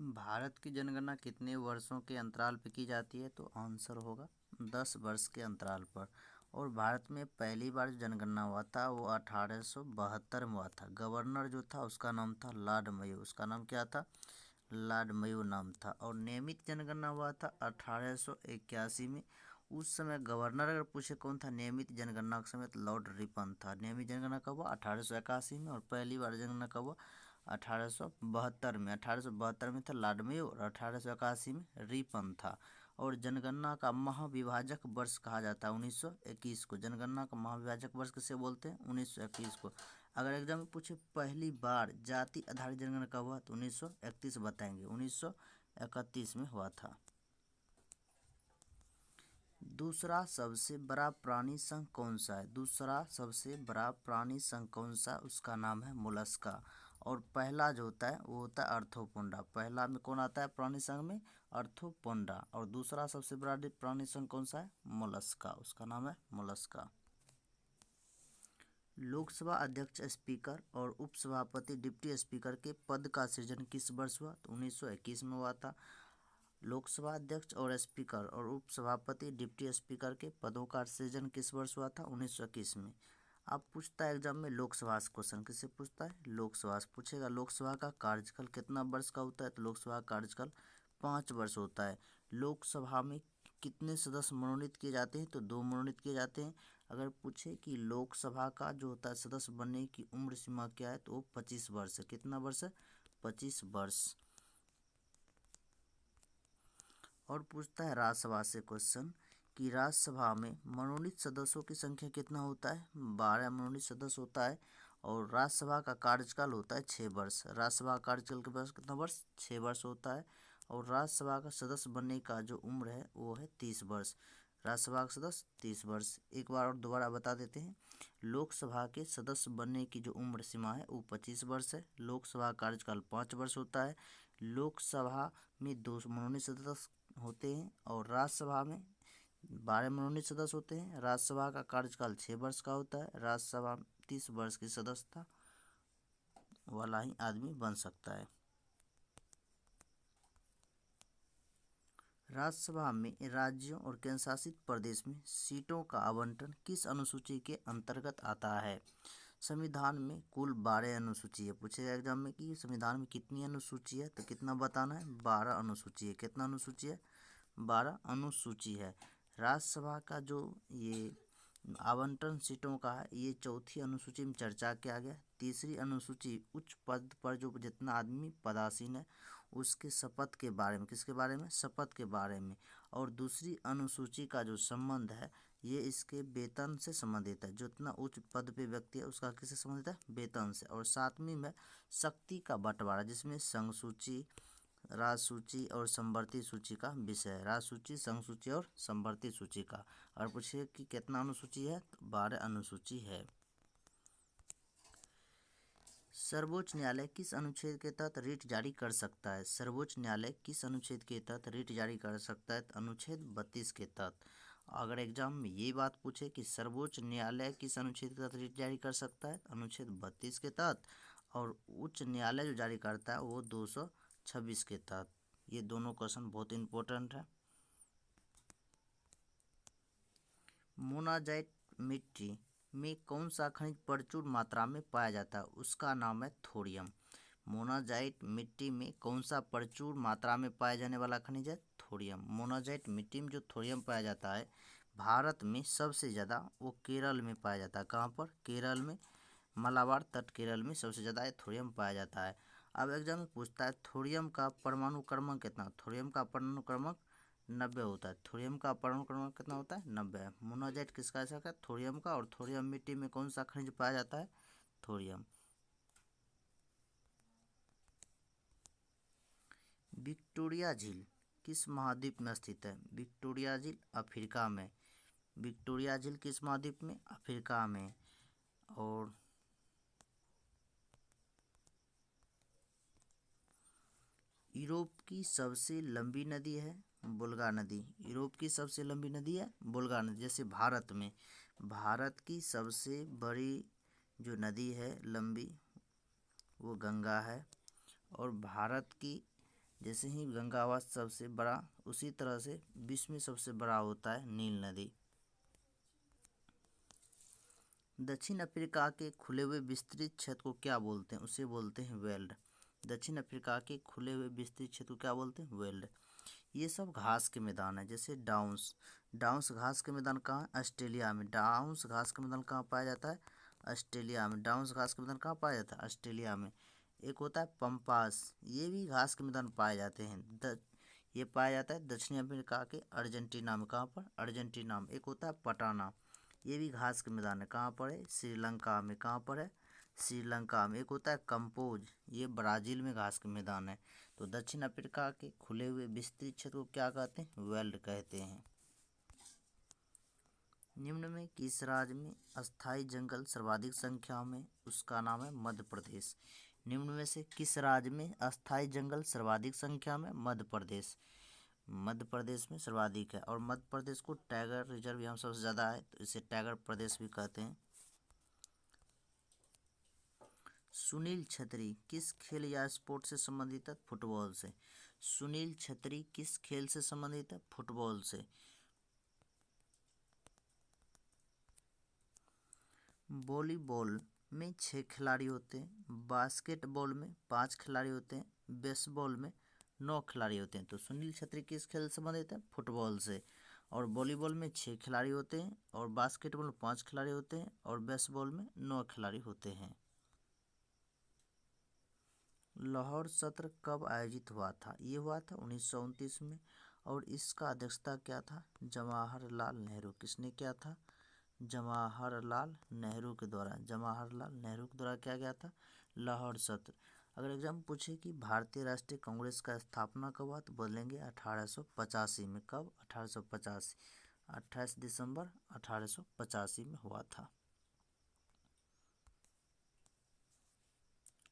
भारत की जनगणना कितने वर्षों के अंतराल पर की जाती है? तो आंसर होगा 10 वर्ष के अंतराल पर। और भारत में पहली बार जो जनगणना हुआ था वो 1872 में हुआ था। गवर्नर जो था उसका नाम था लॉर्ड मेयो। उसका नाम क्या था? लॉर्ड मेयो नाम था। और नियमित जनगणना हुआ था 1881 में। उस समय गवर्नर अगर पूछे कौन था नियमित जनगणना के समय, तो लॉर्ड रिपन था। नियमित जनगणना कब हुआ? 1881 में। और पहली बार जनगणना कब हुआ? 1872 में। 1872 में था लॉर्ड मेयो और 1881 में रिपन था। और जनगणना का महाविभाजक वर्ष कहा जाता है 1921 को। जनगणना का महाविभाजक वर्ष किसे बोलते हैं? 1921 को। अगर एग्जाम में पूछे पहली बार जाति आधारित जनगणना कब हुआ, तो 1931 बताएंगे। 1931 में हुआ था। दूसरा सबसे बड़ा प्राणी संघ कौन सा है? दूसरा सबसे बड़ा प्राणी संघ कौन सा? उसका नाम है मोलस्का। और पहला जो होता है वो होता है आर्थ्रोपोडा। पहला में कौन आता है प्राणी संघ में? आर्थ्रोपोडा। और दूसरा सबसे बड़ा प्राणी संघ कौन सा है? मोलस्का। उसका नाम है मोलस्का। लोकसभा अध्यक्ष, स्पीकर और उपसभापति, डिप्टी स्पीकर के पद का सृजन किस वर्ष हुआ? तो 1921 में हुआ था। लोकसभा अध्यक्ष और स्पीकर और उपसभापति, डिप्टी स्पीकर के पदों का सृजन किस वर्ष हुआ था? 1921 में। अब पूछता है एग्जाम में लोकसभा से क्वेश्चन। किससे पूछता है? लोकसभा से पूछेगा। लोकसभा का कार्यकाल कितना वर्ष का होता है? तो लोकसभा का कार्यकाल 5 वर्ष होता है। लोकसभा में कितने सदस्य मनोनीत किए जाते हैं? तो 2 मनोनीत किए जाते हैं। अगर पूछे कि लोकसभा का जो होता है सदस्य बनने की उम्र सीमा क्या है, तो वो 25 वर्ष है। कितना वर्ष है? 25 वर्ष। और पूछता है राज्यसभा से क्वेश्चन कि राज्यसभा में मनोनीत सदस्यों की संख्या कितना होता है? 12 मनोनीत सदस्य होता है। और राज्यसभा का कार्यकाल होता है 6 वर्ष। राज्यसभा कार्यकाल के पास कितना वर्ष? 6 वर्ष होता है। और राज्यसभा का सदस्य बनने का जो उम्र है वो है 30 वर्ष। राज्यसभा का सदस्य 30 वर्ष। एक बार और दोबारा बता देते हैं। लोकसभा के सदस्य बनने की जो उम्र सीमा है वो 25 वर्ष है। लोकसभा कार्यकाल 5 वर्ष होता है। लोकसभा में 2 मनोनीत सदस्य होते हैं और राज्यसभा में 12 मनोनीत सदस्य होते हैं। राज्यसभा का कार्यकाल 6 वर्ष का होता है। राज्यसभा 30 वर्ष की सदस्यता वाला ही आदमी बन सकता है। राज्यसभा में राज्यों और केंद्र शासित प्रदेश में सीटों का आवंटन किस अनुसूची के अंतर्गत आता है? संविधान में कुल 12 अनुसूची है। पूछेगा एग्जाम में कि संविधान में कितनी अनुसूची है, तो कितना बताना है? 12 अनुसूची है। कितना अनुसूची है? 12 अनुसूची है। राज्यसभा का जो ये आवंटन सीटों का है ये 4थी अनुसूची में चर्चा किया गया। तीसरी अनुसूची उच्च पद पर जो जितना आदमी पदासीन है उसके शपथ के बारे में। किसके बारे में? शपथ के बारे में। और दूसरी अनुसूची का जो संबंध है ये इसके वेतन से संबंधित है। जितना उच्च पद पे व्यक्ति है उसका किससे संबंधित है? वेतन से। और 7वीं में शक्ति का बंटवारा, जिसमें संघ सूची, राजसूची और समवर्ती सूची का विषय है। राजसूची, संघ सूची और समवर्ती सूची का। और पूछिए कि कितना अनुसूची है? तो 12 अनुसूची है। सर्वोच्च न्यायालय किस अनुच्छेद के तहत रिट जारी कर सकता है? सर्वोच्च न्यायालय किस अनुच्छेद के तहत रिट जारी कर सकता है? तो अनुच्छेद 32 के तहत। अगर एग्जाम में ये बात पूछे कि सर्वोच्च न्यायालय किस अनुच्छेद के तहत रिट जारी कर सकता है, अनुच्छेद 32 के तहत। और उच्च न्यायालय जो जारी करता है वो 226 के तहत। ये दोनों क्वेश्चन बहुत इंपॉर्टेंट है। मोनाजाइट मिट्टी में कौन सा खनिज प्रचुर मात्रा में पाया जाता है? उसका नाम है थोरियम। मोनाजाइट मिट्टी में कौन सा प्रचुर मात्रा में पाया जाने वाला खनिज है? थोरियम। मोनाजाइट मिट्टी में जो थोरियम पाया जाता है भारत में सबसे ज़्यादा वो केरल में पाया जाता है। कहाँ पर? केरल में। मालाबार तट केरल में सबसे ज़्यादा थोरियम पाया जाता है। अब एग्जाम में पूछता है थोरियम का परमाणु क्रमांक कितना? थोरियम का परमाणु क्रमांक 90 होता है। थोरियम का परमाणु क्रमांक कितना होता है? 90। मोनाजाइट किसका ऐसा है? थोरियम का। और थोरियम मिट्टी में कौन सा खनिज पाया जाता है? थोरियम। विक्टोरिया झील किस महाद्वीप में स्थित है? विक्टोरिया झील अफ्रीका में। विक्टोरिया झील किस महाद्वीप में? अफ्रीका में। और यूरोप की सबसे लंबी नदी है वोल्गा नदी। यूरोप की सबसे लंबी नदी है वोल्गा नदी। जैसे भारत में भारत की सबसे बड़ी जो नदी है लंबी वो गंगा है। और भारत की जैसे ही गंगा आवाज सबसे बड़ा, उसी तरह से विश्व में सबसे बड़ा होता है नील नदी। दक्षिण अफ्रीका के खुले हुए विस्तृत क्षेत्र को क्या बोलते हैं? उसे बोलते हैं वेल्ड। दक्षिण अफ्रीका के खुले हुए विस्तृत क्षेत्र को क्या बोलते हैं? वेल्ड। ये सब घास के मैदान है। जैसे डाउन्स, डाउन्स घास के मैदान कहाँ है? ऑस्ट्रेलिया में। डाउन्स घास का मैदान कहाँ पाया जाता है? ऑस्ट्रेलिया में। डाउन्स घास का मैदान कहाँ पाया जाता है? ऑस्ट्रेलिया में। एक होता है पंपास, ये भी घास के मैदान पाए जाते हैं। ये पाया जाता है दक्षिण अफ्रीका के अर्जेंटीना में। कहाँ पर? अर्जेंटीना में। एक होता है पटाना, ये भी घास के मैदान है। कहाँ पर है? श्रीलंका में। कहाँ पर है? श्रीलंका में। एक होता है कंपोज, ये ब्राज़ील में घास के मैदान है। तो दक्षिण अफ्रीका के खुले हुए विस्तृत क्षेत्र को क्या कहते हैं? वेल्ड कहते हैं। निम्न में किस राज्य में अस्थायी जंगल सर्वाधिक संख्या में? उसका नाम है मध्य प्रदेश। निम्न में से किस राज्य में अस्थायी जंगल सर्वाधिक संख्या में? मध्य प्रदेश। मध्य प्रदेश में सर्वाधिक है। और मध्य प्रदेश को टाइगर रिजर्व यहाँ सबसे ज़्यादा है, तो इसे टाइगर प्रदेश भी कहते हैं। सुनील छेत्री किस खेल या स्पोर्ट से संबंधित है? फुटबॉल से। सुनील छेत्री किस खेल से संबंधित है? फुटबॉल से। वॉलीबॉल में 6 खिलाड़ी होते हैं, बास्केटबॉल में 5 खिलाड़ी होते हैं, बेसबॉल में 9 खिलाड़ी होते हैं। तो सुनील छेत्री किस खेल से संबंधित है? फुटबॉल से। और वॉलीबॉल में 6 खिलाड़ी होते हैं, और बास्केटबॉल में 5 खिलाड़ी होते हैं, और बेसबॉल में 9 खिलाड़ी होते हैं। लाहौर सत्र कब आयोजित हुआ था? ये हुआ था 1929 में। और इसका अध्यक्षता क्या था? जवाहरलाल नेहरू। किसने किया था? जवाहरलाल नेहरू के द्वारा। जवाहरलाल नेहरू के द्वारा क्या गया था? लाहौर सत्र। अगर एग्जाम पूछे कि भारतीय राष्ट्रीय कांग्रेस का स्थापना कब हुआ, तो बोलेंगे 1885 में। कब? 1885। 28 दिसंबर 1885 में हुआ था।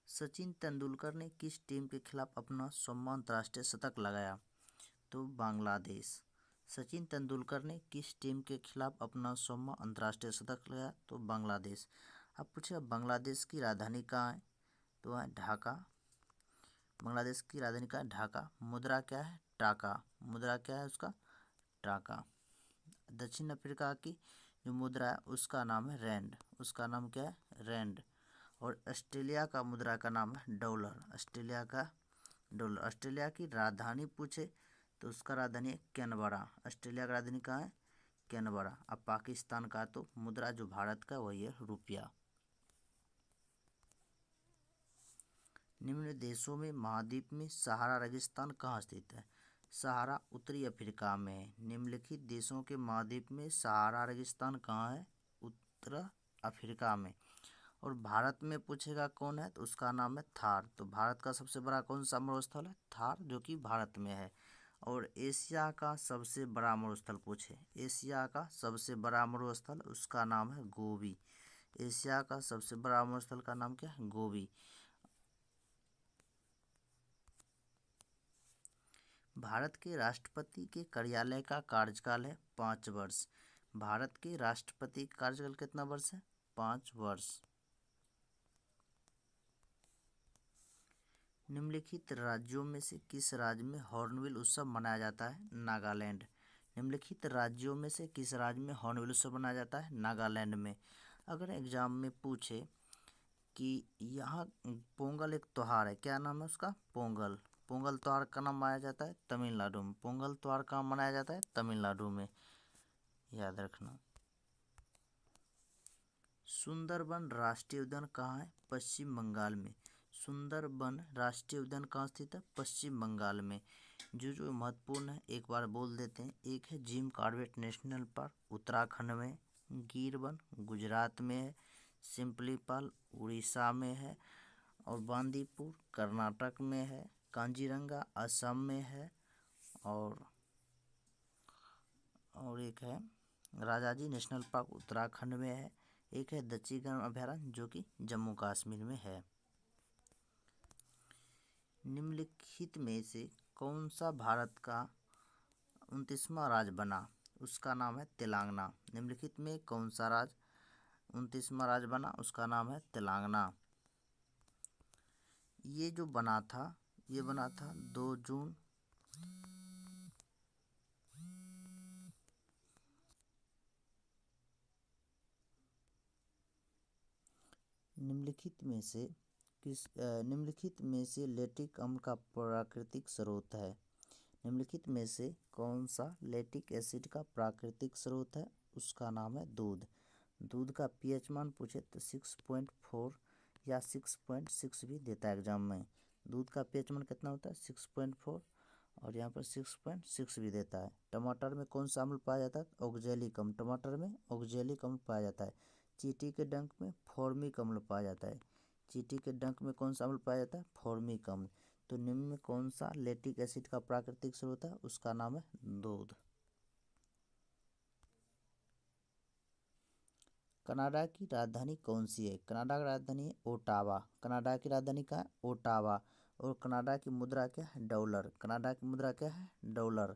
सचिन तेंदुलकर ने किस टीम के खिलाफ अपना 100वां अंतर्राष्ट्रीय शतक लगाया? तो बांग्लादेश। सचिन तेंदुलकर ने किस टीम के खिलाफ अपना 100वां अंतर्राष्ट्रीय शतक लगाया? तो बांग्लादेश। अब पूछे बांग्लादेश की राजधानी कहाँ है? तो है ढाका। बांग्लादेश की राजधानी का ढाका। मुद्रा क्या है? टाका। मुद्रा क्या है उसका? टाका। दक्षिण अफ्रीका की जो मुद्रा है उसका नाम है रैंड। उसका नाम क्या है? रैंड। और ऑस्ट्रेलिया का मुद्रा का नाम है डॉलर। ऑस्ट्रेलिया का डॉलर। ऑस्ट्रेलिया की राजधानी पूछे तो उसका राजधानी है कैनबरा। ऑस्ट्रेलिया का राजधानी कहाँ है? कैनबरा। अब पाकिस्तान का तो मुद्रा जो भारत का वही है रुपया। निम्न देशों में महाद्वीप में सहारा रेगिस्तान कहाँ स्थित है? सहारा उत्तरी अफ्रीका में है। निम्नलिखित देशों के महाद्वीप में सहारा रेगिस्तान कहाँ है? उत्तर अफ्रीका में। और भारत में पूछेगा कौन है, तो उसका नाम है थार। तो भारत का सबसे बड़ा कौन सा मरुस्थल है? थार, जो कि भारत में है। और एशिया का सबसे बड़ा मरुस्थल पूछे, एशिया का सबसे बड़ा मरुस्थल, उसका नाम है गोबी। एशिया का सबसे बड़ा मरुस्थल का नाम क्या है? गोबी। भारत के राष्ट्रपति के कार्यालय का कार्यकाल है 5 वर्ष। भारत के राष्ट्रपति का कार्यकाल कितना वर्ष है? 5 वर्ष। निम्नलिखित राज्यों में से किस राज्य में हॉर्नबिल उत्सव मनाया जाता है? नागालैंड। निम्नलिखित राज्यों में से किस राज्य में हॉर्नबिल उत्सव मनाया जाता है? नागालैंड में। अगर एग्जाम में पूछे कि यहाँ पोंगल एक त्यौहार है, क्या नाम है उसका? पोंगल। पोंगल त्यौहार का नाम मनाया जाता है तमिलनाडु में। पोंगल त्यौहार कहाँ मनाया जाता है? तमिलनाडु में, याद रखना। सुंदरबन राष्ट्रीय उद्यान कहाँ है? पश्चिम बंगाल में। सुंदरबन राष्ट्रीय उद्यान कहाँ स्थित है? पश्चिम बंगाल में। जो महत्वपूर्ण है एक बार बोल देते हैं। एक है Jim Corbett national park Uttarakhand में, गिरवन गुजरात में है, सिम्पलीपाल उड़ीसा में है, और बांदीपुर कर्नाटक में है, कांजीरंगा असम में है, और एक है राजाजी नेशनल पार्क उत्तराखंड में है। एक है दच्चीगढ़ अभयारण्य जो कि जम्मू कश्मीर में है। निम्नलिखित में से कौन सा भारत का 29वां राज्य बना? उसका नाम है तेलंगाना। निम्नलिखित में कौन सा राज्य 29वां राज्य बना? उसका नाम है तेलंगाना। ये जो बना था ये बना था 2 जून निम्नलिखित में से लैक्टिक अम्ल का प्राकृतिक स्रोत है। निम्नलिखित में से कौन सा लैक्टिक एसिड का प्राकृतिक स्रोत है? उसका नाम है दूध। दूध का पीएच मान पूछे तो 6.4 या 6.6 भी देता है एग्जाम में। दूध का पीएच मान कितना होता है? 6.4 और यहाँ पर 6.6 भी देता है। टमाटर में कौन सा अम्ल पाया जाता है? ऑक्जेलिक अम्ल। टमाटर में ऑक्जेलिक अम्ल पाया जाता है। चींटी के डंक में फॉर्मिक अम्ल पाया जाता है। चींटी के डंक में कौन सा अम्ल पाया जाता है? फॉर्मिक अम्ल। तो निम्न में कौन सा लैक्टिक एसिड का प्राकृतिक स्रोत है? उसका नाम है दूध। कनाडा की राजधानी कौन सी है? कनाडा की राजधानी है ओटावा। कनाडा की राजधानी क्या है? ओटावा। और कनाडा की मुद्रा क्या है? डॉलर। कनाडा की मुद्रा क्या है? डॉलर।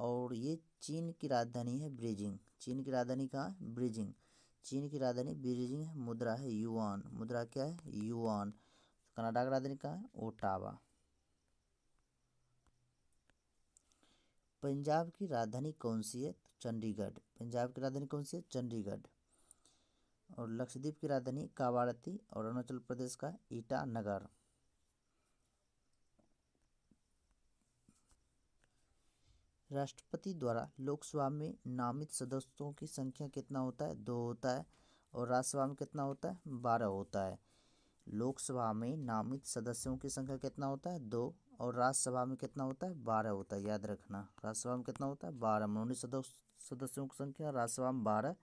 और ये चीन की राजधानी है बीजिंग। चीन की राजधानी कहाँ है? बीजिंग। चीन की राजधानी बीजिंग है। मुद्रा है युआन। मुद्रा क्या है? युआन। कनाडा की राजधानी कहाँ है? ओटावा। पंजाब की राजधानी कौन सी है? चंडीगढ़। पंजाब की राजधानी कौन सी है? चंडीगढ़। और लक्षद्वीप की राजधानी कावारती और अरुणाचल प्रदेश का ईटानगर। राष्ट्रपति द्वारा लोकसभा में नामित सदस्यों की संख्या कितना होता है? 2 होता है। और राज्यसभा में कितना होता है? 12 होता है। लोकसभा में नामित सदस्यों की संख्या कितना होता है? 2। और राज्यसभा में कितना होता है? 12 होता है। याद रखना, राज्यसभा में कितना होता है? 12। मनोनीत सदस्यों की संख्या राज्यसभा में 12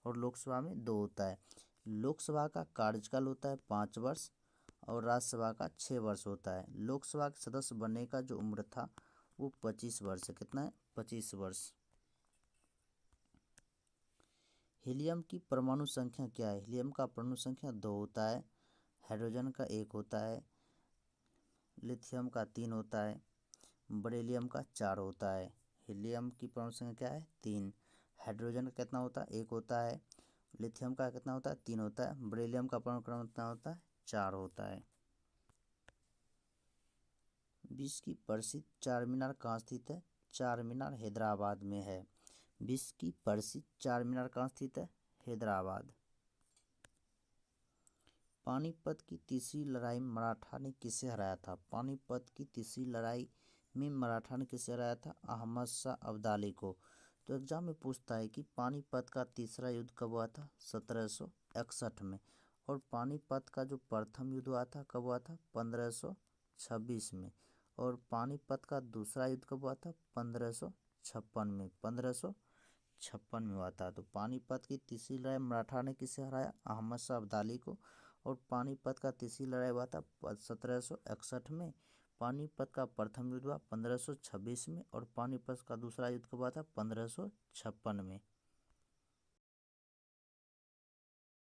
और लोकसभा में 2 होता है। लोकसभा का कार्यकाल होता है 5 वर्ष और राज्यसभा का 6 वर्ष होता है। लोकसभा के सदस्य बनने का जो उम्र था वो 25 वर्ष है। कितना है? 25 वर्ष। हीलियम की परमाणु संख्या क्या है? हीलियम का परमाणु संख्या 2 होता है। हाइड्रोजन का 1 होता है। लिथियम का 3 होता है। बेरिलियम का 4 होता है। हीलियम की परमाणु संख्या क्या है? 3। हाइड्रोजन का कितना होता है? 1 होता है। लिथियम का कितना होता है? 3 होता है। बेरिलियम का परमाणु क्रमांक कितना होता है? 4 होता है। विश्व की प्रसिद्ध चार मीनार कहाँ स्थित है? चार मीनार हैदराबाद में है। विश्व की प्रसिद्ध चार मीनार कहाँ स्थित है? हैदराबाद। पानीपत की तीसरी लड़ाई में मराठा ने किसे हराया था? पानीपत की तीसरी लड़ाई में मराठा ने किसे हराया था? अहमद शाह अब्दाली को। तो एग्जाम में पूछता है कि पानीपत का तीसरा युद्ध कब हुआ था? 1761 में। और पानीपत का जो प्रथम युद्ध हुआ था कब हुआ था? 1526 में। और पानीपत का दूसरा युद्ध कब हुआ था? 1556 में। 1556 में हुआ था। तो पानीपत की तीसरी लड़ाई मराठा ने किसे हराया? अहमद शाह अब्दाली को। और पानीपत का तीसरी लड़ाई हुआ था 1761 में। पानीपत का प्रथम युद्ध हुआ 1526 में और पानीपत का दूसरा युद्ध कब हुआ था? 1556 में।